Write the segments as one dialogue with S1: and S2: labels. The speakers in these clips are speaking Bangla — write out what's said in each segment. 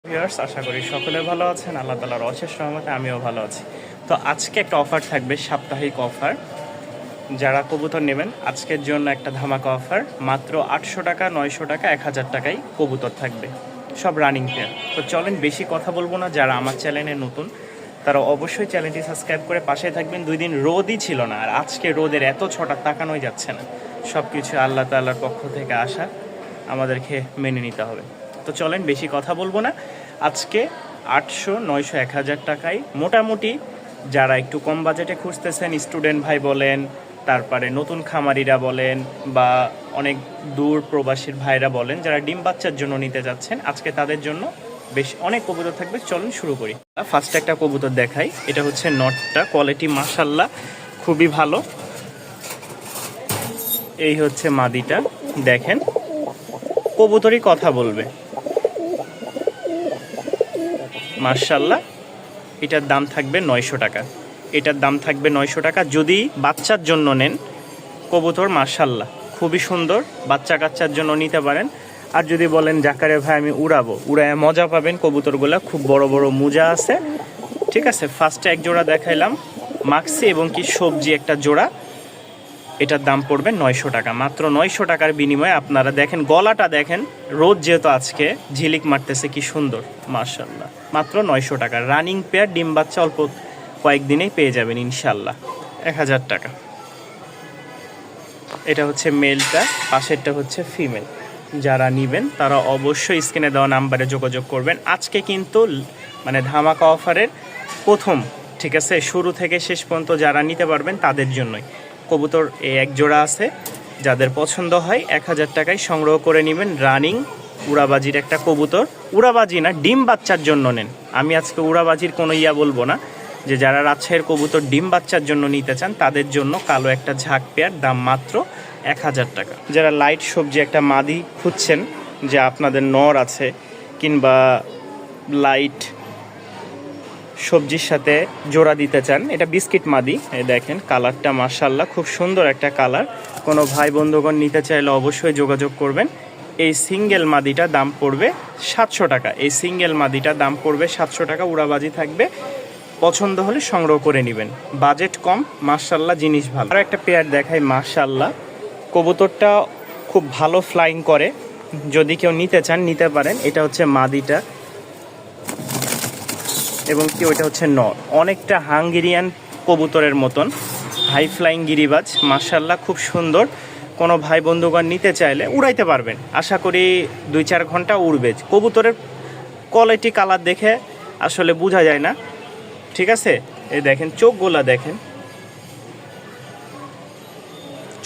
S1: ভিউয়ার্স, আশা করি সকলে ভালো আছেন। আল্লাহ তাআলার অশেষ রহমতে আমিও ভালো আছি। তো আজকে একটা অফার থাকবে, সাপ্তাহিক অফার। যারা কবুতর নেবেন আজকের জন্য একটা ধামাকা অফার। মাত্র 800 টাকা, 900 টাকা, 1000 টাকায় কবুতর থাকবে, সব রানিং পেয়ার। তো চলেন বেশি কথা বলবো না, যারা আমার চ্যানেলে নতুন তারা অবশ্যই চ্যানেলটি সাবস্ক্রাইব করে পাশে থাকবেন। 2 দিন রোদই ছিল না, আর আজকে রোদের এত ছটা তাকানোই যাচ্ছে না। সব কিছু আল্লাহ তাআলার পক্ষ থেকে আসা, আমাদেরকে মেনে নিতে হবে। তো চলেন বেশি কথা বলবো না। আজকে 800, 900, 1000 টাকায় মোটামুটি যারা একটু কম বাজেটে খুঁজতেছেন, স্টুডেন্ট ভাই বলেন, তারপরে নতুন খামারিরা বলেন, বা অনেক দূর প্রবাসীর ভাইরা বলেন, যারা ডিম বাচ্চার জন্য নিতে যাচ্ছেন, আজকে তাদের জন্য বেশ অনেক কবুতর থাকবে। চলুন শুরু করি। ফার্স্ট একটা কবুতর দেখাই। এটা হচ্ছে নটটা, কোয়ালিটি মাশাআল্লাহ খুবই ভালো। এই হচ্ছে মাদিটা, দেখেন কবুতরই কথা বলবে মাশাআল্লাহ। এটার দাম থাকবে 900 টাকা। এটার দাম থাকবে 900 টাকা। যদি বাচ্চার জন্য নেন কবুতর মাশাআল্লাহ খুবই সুন্দর, বাচ্চা কাচ্চার জন্য নিতে পারেন। আর যদি বলেন জাকারে ভাই আমি উড়াবো, উড়ায় মজা পাবেন, কবুতরগুলা খুব বড় বড় মুজা আছে, ঠিক আছে। ফার্স্টে এক জোড়া দেখাইলাম মাক্সি এবং কি সবজি একটা জোড়া। এটার দাম পড়বে 900 টাকা। মাত্র 900 টাকার বিনিময়ে আপনারা দেখেন গলাটা দেখেন, রোদ যেহেতু আজকে ঝিলিক মারতেছে, কি সুন্দর মাশাআল্লাহ। মাত্র 900 টাকা রানিং পেয়ার, ডিম বাচ্চা অল্প কয়েকদিনেই পেয়ে যাবেন ইনশাল্লাহ। 1000 টাকা। এটা হচ্ছে মেলটা, পাশেরটা হচ্ছে ফিমেল। যারা নেবেন তারা অবশ্যই স্ক্রিনে দেওয়া নাম্বারে যোগাযোগ করবেন। আজকে কিন্তু মানে ধামাকা অফারের প্রথম, ঠিক আছে, শুরু থেকে শেষ পর্যন্ত যারা নিতে পারবেন তাদের জন্যই। কবুতর এক জোড়া আছে, যাদের পছন্দ হয় 1000 টাকায় সংগ্রহ করে নেবেন। রানিং উড়াবাজির একটা কবুতর, উড়াবাজি না ডিম বাচ্চার জন্য নেন। আমি আজকে উড়াবাজির কোনো বলবো না, যে যারা রাজশাহীর কবুতর ডিম বাচ্চার জন্য নিতে চান তাদের জন্য কালো একটা ঝাঁক পেয়ার, দাম মাত্র 1000 টাকা। যারা লাইট সবজি একটা মাদি খুঁজছেন, যে আপনাদের নর আছে কিংবা লাইট সবজির সাথে জোড়া দিতে চান, এটা বিস্কিট মাদি। এই দেখেন কালারটা মাশাআল্লাহ খুব সুন্দর একটা কালার। কোনো ভাই বন্ধুগণ নিতে চাইলে অবশ্যই যোগাযোগ করবেন। এই সিঙ্গেল মাদিটা দাম পড়বে 700 টাকা। এই সিঙ্গেল মাদিটা দাম পড়বে 700 টাকা। উড়াবাজি থাকবে, পছন্দ হলে সংগ্রহ করে নেবেন। বাজেট কম, মাশাআল্লাহ জিনিস ভালো। আর একটা পেয়ার দেখাই মাশাআল্লাহ, কবুতরটা খুব ভালো ফ্লাইং করে, যদি কেউ নিতে চান নিতে পারেন। এটা হচ্ছে মাদিটা এবং কি ওইটা হচ্ছে নর। অনেকটা হাঙ্গেরিয়ান কবুতরের মতন, হাই ফ্লাইং গিরিবাজ মাশাআল্লাহ খুব সুন্দর। কোনো ভাই বন্ধুগণ নিতে চাইলে উড়াইতে পারবেন, আশা করি 2-4 ঘন্টা উড়বে। কবুতরের কোয়ালিটি কালার দেখে আসলে বোঝা যায় না, ঠিক আছে। এই দেখেন চোখগুলা দেখেন,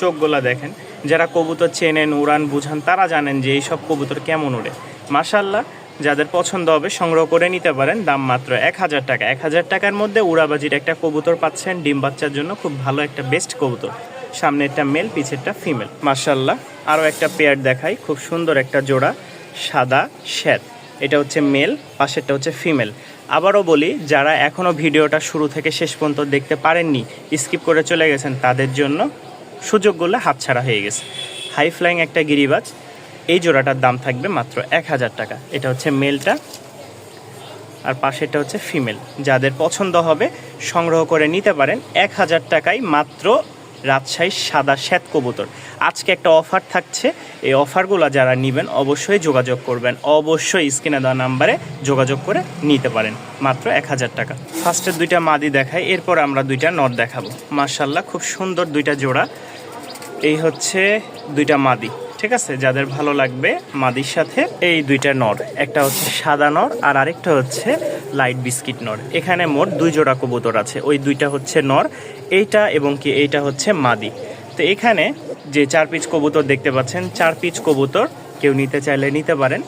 S1: চোখগুলা দেখেন। যারা কবুতর চেনেন, উড়ান বুঝান, তারা জানেন যে এইসব কবুতর কেমন উড়ে মাশাআল্লাহ। যাদের পছন্দ হবে সংগ্রহ করে নিতে পারেন। দাম মাত্র 1000 টাকা। 1000 টাকার মধ্যে উড়াবাজির একটা কবুতর পাচ্ছেন, ডিম বাচ্চার জন্য খুব ভালো একটা বেস্ট কবুতর। সামনে একটা মেল, পিছেরটা ফিমেল মাশাআল্লাহ। আরও একটা পেয়ার দেখাই, খুব সুন্দর একটা জোড়া, সাদা শ্বেত। এটা হচ্ছে মেল, পাশেরটা হচ্ছে ফিমেল। আবারও বলি, যারা এখনও ভিডিওটা শুরু থেকে শেষ পর্যন্ত দেখতে পারেননি, স্কিপ করে চলে গেছেন, তাদের জন্য সুযোগগুলো হাতছাড়া হয়ে গেছে। হাই ফ্লাইং একটা গিরিবাজ। এই জোড়াটার দাম থাকবে মাত্র 1000 টাকা। এটা হচ্ছে মেলটা, আর পাশেরটা হচ্ছে ফিমেল। যাদের পছন্দ হবে সংগ্রহ করে নিতে পারেন 1000 টাকায় মাত্র রাজশাহী সাদা শ্বেত কবুতর। আজকে একটা অফার থাকছে, এই অফারগুলো যারা নেবেন অবশ্যই যোগাযোগ করবেন। অবশ্যই স্ক্রিনে দেওয়া নাম্বারে যোগাযোগ করে নিতে পারেন, মাত্র 1000 টাকা। ফার্স্টের 2টা মাদি দেখাই, এরপর আমরা 2টা নর দেখাবো। মাশাআল্লাহ খুব সুন্দর 2টা জোড়া। এই হচ্ছে 2টা মাদি, ঠিক আছে। যাদের ভালো লাগবে মাদির সাথে এই 2টা নর, একটা হচ্ছে সাদা নর আর আরেকটা হচ্ছে লাইট বিস্কিট নর। এখানে মোট 2 জোড়া কবুতর আছে, ওই 2টা হচ্ছে নর, এইটা এবং কি এইটা হচ্ছে মাদি। তো এখানে যে 4 পিস কবুতর দেখতে পাচ্ছেন, 4 পিস কবুতর কেউ নিতে চাইলে নিতে পারেন।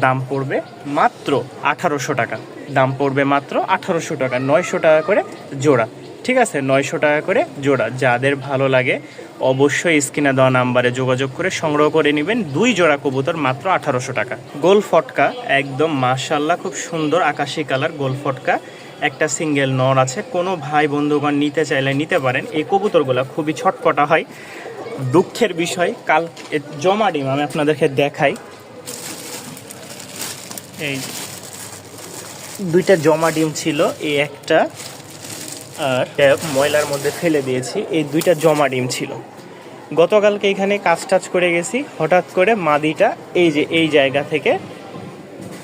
S1: দাম পড়বে মাত্র 1800 টাকা। দাম পড়বে মাত্র 1800 টাকা। 900 টাকা করে জোড়া, ঠিক আছে, 900 টাকা করে জোড়া। যাদের ভালো লাগে অবশ্যই স্ক্রিনে দেওয়া নাম্বারে যোগাযোগ করে সংগ্রহ করে নেবেন। 2 জোড়া কবুতর মাত্র 1800 টাকা। গোল ফটকা একদম মাশাআল্লাহ খুব সুন্দর আকাশি কালার গোল ফটকা। একটা সিঙ্গেল নর আছে, কোনো ভাই বন্ধুগণ নিতে চাইলে নিতে পারেন। এই কবুতরগুলো খুবই ছটপটা হয়, দুঃখের বিষয় কাল জমা ডিম আমি আপনাদেরকে দেখাই। এই দুইটা জমা ডিম ছিল, এই একটা আর ময়লার মধ্যে ফেলে দিয়েছি, এই দুইটা জমা ডিম ছিল। গতকালকে এখানে কাজ টাজ করে গেছি, হঠাৎ করে মাদিটা এই যে এই জায়গা থেকে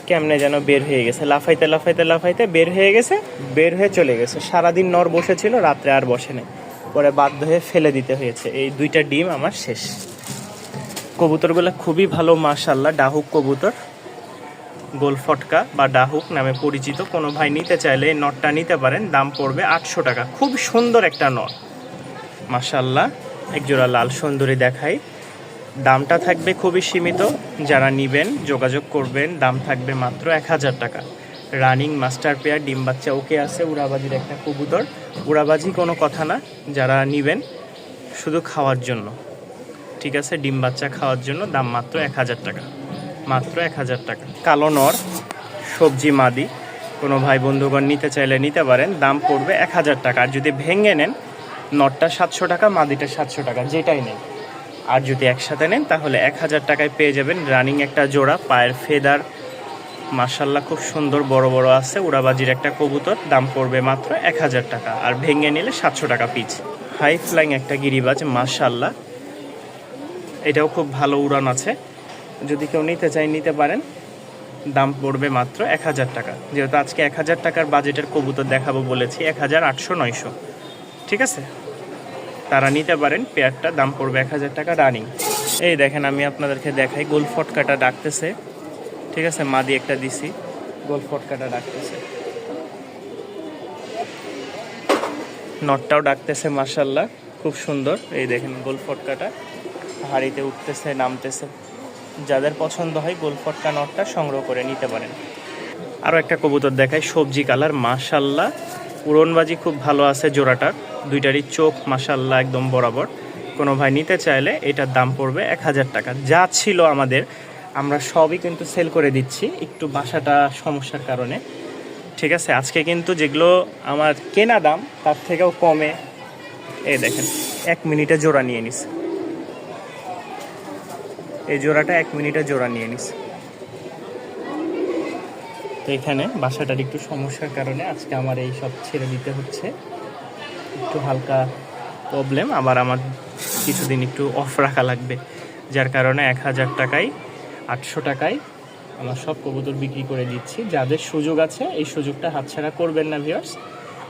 S1: কেমনে যেন বের হয়ে গেছে, লাফাইতে লাফাইতে লাফাইতে বের হয়ে গেছে, বের হয়ে চলে গেছে। সারাদিন নর বসেছিল, রাত্রে আর বসে নেই, পরে বাধ্য হয়ে ফেলে দিতে হয়েছে। এই দুইটা ডিম আমার শেষ। কবুতরগুলো খুবই ভালো মাশাআল্লাহ, ডাহুক কবুতর, গোল ফটকা বা ডাহুক নামে পরিচিত। কোনো ভাই নিতে চাইলে এই নটটা নিতে পারেন, দাম পড়বে 800 টাকা। খুব সুন্দর একটা নট মাশাআল্লাহ। একজোড়া লাল সুন্দরী দেখাই, দামটা থাকবে খুবই সীমিত, যারা নেবেন যোগাযোগ করবেন, দাম থাকবে মাত্র 1000 টাকা। রানিং মাস্টার পেয়ার, ডিম বাচ্চা ওকে আছে, উড়াবাজির একটা কবুতর। উড়াবাজি কোনো কথা না, যারা নেবেন শুধু খাওয়ার জন্য, ঠিক আছে, ডিম বাচ্চা খাওয়ার জন্য, দাম মাত্র 1000 টাকা, মাত্র 1000 টাকা। কালো নর সবজি মাদি, কোনো ভাই বন্ধুগণ নিতে চাইলে নিতে পারেন, দাম পড়বে 1000 টাকা। আর যদি ভেঙে নেন, নটটা 700 টাকা, মাদিটা 700 টাকা, যেটাই নেন। আর যদি একসাথে নেন তাহলে 1000 টাকায় পেয়ে যাবেন রানিং একটা জোড়া। পায়ের ফেদার মাশাআল্লাহ খুব সুন্দর, বড় বড় আছে, উড়াবাজির একটা কবুতর, দাম পড়বে মাত্র 1000 টাকা। আর ভেঙে নিলে 700 টাকা পিস। হাই ফ্লাইং একটা গিরিবাজ মাশাআল্লাহ, এটাও খুব ভালো উড়ান আছে, যদি কেউ নিতে চায় নিতে পারেন, দাম পড়বে মাত্র 1000 টাকা। যেহেতু আজকে 1000 টাকার বাজেটের কবুতর দেখাবো বলেছি, 1800 900, ঠিক আছে, তারা নিতে পারেন পেয়ারটা, দাম পড়বে 1000 টাকা রানিং। এই দেখেন আমি আপনাদেরকে দেখাই, গোল ফটকাটা ডাকতেছে, ঠিক আছে, মাদি একটা দিছি, গোল ফটকাটা ডাকতেছে, নটটাও ডাকতেছে মাশাআল্লাহ খুব সুন্দর। এই দেখেন গোল ফটকাটা হাড়িতে উঠতেছে নামতেছে, যাদের পছন্দ হয় গোল ফটকা নটটা সংগ্রহ করে নিতে পারেন। আরও একটা কবুতর দেখাই, সবজি কালার মাশাআল্লাহ, উড়নবাজি খুব ভালো আছে জোড়াটার, দুইটারই চোখ মাশাআল্লাহ একদম বরাবর। কোনো ভাই নিতে চাইলে এটার দাম পড়বে 1000 টাকা। যা ছিল আমাদের আমরা সবই কিন্তু সেল করে দিচ্ছি, একটু বাসাটা সমস্যার কারণে, ঠিক আছে। আজকে কিন্তু যেগুলো আমার কেনা দাম তার থেকেও কমে, এই দেখেন 1 মিনিটে জোড়া নিয়ে নিস, এই জোড়াটা 1 মিনিটে জোড়া নিয়ে নিস। তো এখানে বাসাটার একটু সমস্যার কারণে আজকে আমার এই সব ছেড়ে দিতে হচ্ছে, একটু হালকা প্রবলেম, আবার আমার কিছুদিন একটু অফ রাখা লাগবে, যার কারণে 1000 টাকায় 800 টাকায় আমার সব কবুতর বিক্রি করে দিচ্ছি। যাদের সুযোগ আছে এই সুযোগটা হাতছাড়া করবেন না ভিউয়ার্স।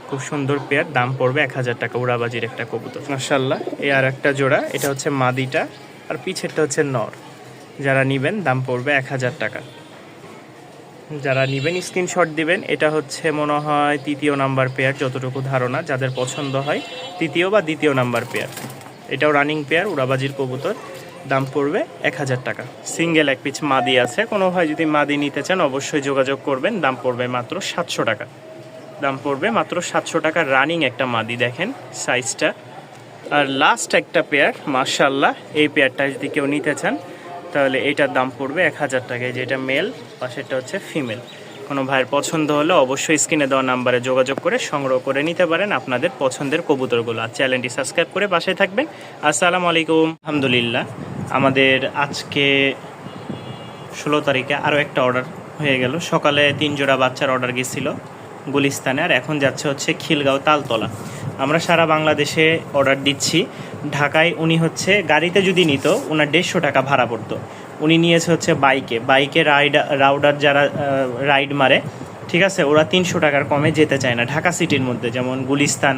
S1: খুব সুন্দর পেয়ার, দাম পড়বে 1000 টাকা, উড়াবাজির একটা কবুতর মাশাআল্লাহ। এই আর একটা জোড়া, এটা হচ্ছে মাদিটা আর পিছেরটা হচ্ছে নর। যারা নেবেন দাম পড়বে 1000 টাকা। যারা নেবেন স্ক্রিনশট দিবেন। এটা হচ্ছে মনে হয় 3য় নাম্বার পেয়ার, যতটুকু ধারণা, যাদের পছন্দ হয় 3য় বা 2য় নাম্বার পেয়ার। এটাও রানিং পেয়ার, উড়াবাজির কবুতর, দাম পড়বে 1000 টাকা। সিঙ্গেল এক পিচ মাদি আছে, কোনো ভাই যদি মাদি নিতে চান অবশ্যই যোগাযোগ করবেন, দাম পড়বে মাত্র 700 টাকা, দাম পড়বে মাত্র 700 টাকা। রানিং একটা মাদি দেখেন সাইজটা। আর লাস্ট একটা পেয়ার মাশাআল্লাহ, এই পেয়ারটা যদি কেউ নিতে চান তাহলে এটার দাম পড়বে 1000 টাকায়, যেটা মেল, পাশেরটা হচ্ছে ফিমেল। কোনো ভাইয়ের পছন্দ হলে অবশ্যই স্ক্রিনে দেওয়া নাম্বারে যোগাযোগ করে সংগ্রহ করে নিতে পারেন আপনাদের পছন্দের কবুতরগুলো। আর চ্যানেলটি সাবস্ক্রাইব করে পাশে থাকবেন। আসসালামু আলাইকুম। আলহামদুলিল্লাহ, আমাদের আজকে 16 তারিখে আরও একটা অর্ডার হয়ে গেল। সকালে 3 জোড়া বাচ্চার অর্ডার গেছিল গুলিস্তানে, আর এখন যাচ্ছে হচ্ছে খিলগাঁও তালতলা। আমরা সারা বাংলাদেশে অর্ডার দিচ্ছি। ঢাকায় উনি হচ্ছে গাড়িতে যদি নিত ওনার 150 টাকা ভাড়া পড়তো, উনি নিয়েছে হচ্ছে বাইকে রাইডার যারা রাইড মারে, ঠিক আছে, ওরা 300 টাকার কমে যেতে চায় না ঢাকা সিটির মধ্যে, যেমন গুলিস্তান,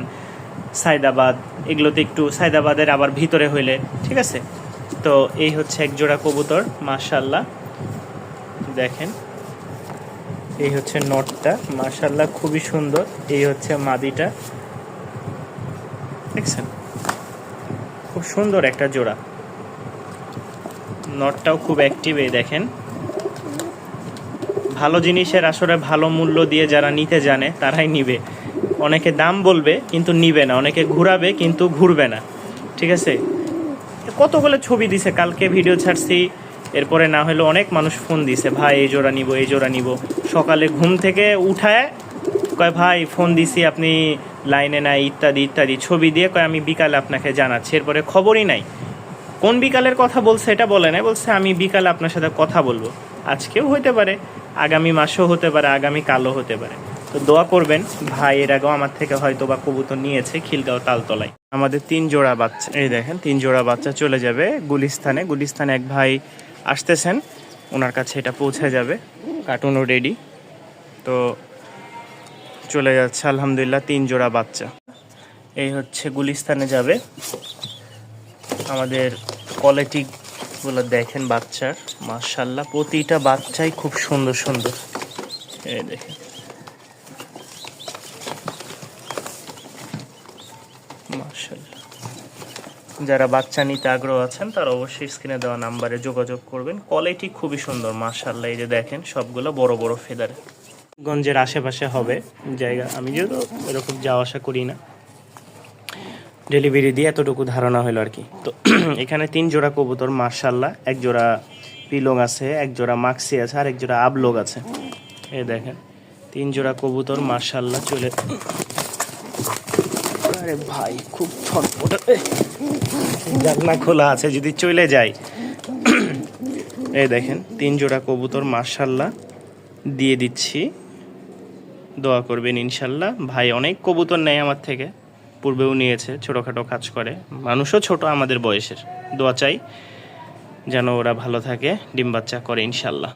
S1: সায়দাবাদ, এগুলোতে একটু সায়দাবাদের আবার ভিতরে হইলে, ঠিক আছে। তো এই হচ্ছে এক জোড়া কবুতর মাশাআল্লাহ, দেখেন এই হচ্ছে নটটা মাশাআল্লাহ খুবই সুন্দর, এই হচ্ছে মাদিটা, দেখছেন খুব সুন্দর একটা জোড়া। নটটাও খুব অ্যাক্টিভ, এই দেখেন। ভালো জিনিসের আসলে ভালো মূল্য দিয়ে যারা নিতে জানে তারাই নিবে। অনেকে দাম বলবে কিন্তু নিবে না, অনেকে ঘুরাবে কিন্তু ঘুরবে না, ঠিক আছে। কতগুলো ছবি দিছে, কালকে ভিডিও ছাড়ছি, এরপরে না হলে অনেক মানুষ ফোন দিছে, ভাই এই জোড়া নিব, এই জোড়া নিব। সকালে ঘুম থেকে উঠায় কয় ভাই ফোন দিছি আপনি লাইনে নাই, ইত্যাদি ইত্যাদি ছবি দিয়ে কয় আমি বিকালে আপনাকে জানাচ্ছি। এরপরে খবরই নাই, কোন বিকালের কথা বলছে এটা বলে নাই, বলছে আমি বিকালে আপনার সাথে কথা বলবো। আজকেও হতে পারে, আগামী মাসেও হতে পারে, আগামী কালও হতে পারে। তো দোয়া করবেন, ভাই এর আগেও আমার থেকে হয়তো বা কবুতর নিয়েছে খিলগাঁও তালতলায়। আমাদের 3 জোড়া বাচ্চা, এই দেখেন 3 জোড়া বাচ্চা চলে যাবে গুলিস্তানে। গুলিস্তানে এক ভাই আসতেছেন, ওনার কাছে এটা পৌঁছে যাবে। কার্টুনও রেডি, তো চলে যাচ্ছে আলহামদুলিল্লাহ 3 জোড়া বাচ্চা। এই হচ্ছে গুলিস্তানে যাবে। আমাদের কোয়ালিটিগুলো দেখেন বাচ্চার, মাশাআল্লাহ প্রতিটা বাচ্চাই খুব সুন্দর সুন্দর। এই দেখেন মাশাআল্লাহ। যারা বাচ্চা নিতে আগ্রহ আছেন তারা অবশ্যই স্ক্রিনে দেওয়া নাম্বারে যোগাযোগ করবেন। কোয়ালিটি খুবই সুন্দর মাশাআল্লাহ। এই যে দেখেন সবগুলো বড় বড় ফেদার। গঞ্জের আশেপাশে হবে জায়গা, আমি যেহেতু এরকম যাওয়া আসা করি না, ডেলিভারি দিয়ে এতটুকু ধারণা হলো আর কি। তো এখানে 3 জোড়া কবুতর মাশাআল্লাহ। এক জোড়া পিলং আছে, এক জোড়া মাক্সি আছে, আর এক জোড়া আবলোগ আছে। এই দেখেন 3 জোড়া কবুতর মাশাআল্লাহ চলে। আরে ভাই খুব ছটফট, জানলা খোলা আছে যদি চলে যায়। এই দেখেন 3 জোড়া কবুতর মাশাআল্লাহ দিয়ে দিচ্ছি, দোয়া করবেন ইনশাল্লাহ। ভাই অনেক কবুতর নেয় আমার থেকে, পূর্বেও নিয়েছে, ছোটোখাটো কাজ করে, মানুষও ছোট আমাদের বয়সের। দোয়া চাই যেন ওরা ভালো থাকে, ডিম বাচ্চা করে ইনশাল্লাহ।